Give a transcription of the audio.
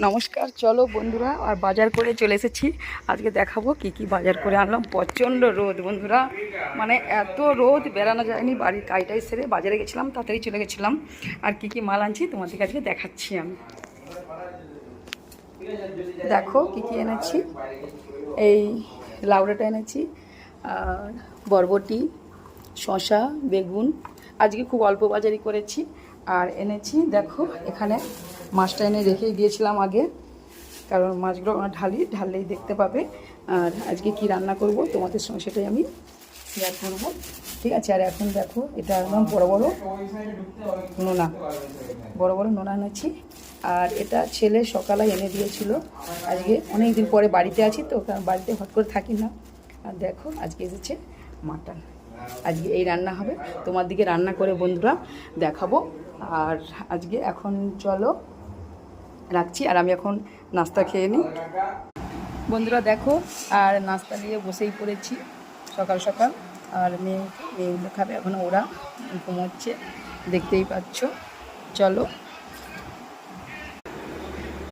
নমস্কার, চলো বন্ধুরা, আর বাজার করে চলে এসেছি। আজকে দেখাবো কি কি বাজার করে আনলাম। প্রচণ্ড রোদ বন্ধুরা, মানে এত রোদ বেরানো যায়নি। বাড়ির কাজটাই সেরে বাজারে গেছিলাম, তাড়াতাড়ি চলে গেছিলাম। আর কি কি মাল আনছি তোমাদের কাছে দেখাচ্ছি আমি। দেখো কি কি এনেছি। এই লাউডাটা এনেছি, আর বরবটি, শসা, বেগুন। আজকে খুব অল্প বাজারই করেছি। আর এনেছি দেখো, এখানে মাছটা এনে রেখেই দিয়েছিলাম আগে, কারণ মাছগুলো ঢাললেই দেখতে পাবে। আর আজকে কি রান্না করব তোমাদের সঙ্গে সেটাই আমি শেয়ার করব, ঠিক আছে। আর এখন দেখো, এটা একদম বড় বড় নোনা এনেছি। আর এটা ছেলে সকালে এনে দিয়েছিল। আজকে অনেক দিন পরে বাড়িতে আছি তো, কারণ বাড়িতে হট করে থাকি না। আর দেখো আজকে এসেছে মাটন। আজকে এই রান্না হবে, তোমার দিকে রান্না করে বন্ধুরা দেখাবো। আর আজকে এখন চলো রাখছি, আর আমি এখন নাস্তা খেয়ে নিই বন্ধুরা। দেখো, আর নাস্তা নিয়ে বসেই পড়েছি সকাল সকাল। আর মেয়েগুলো খাবে এখন, ওরা ঘুমোচ্ছে, দেখতেই পাচ্ছ। চলো।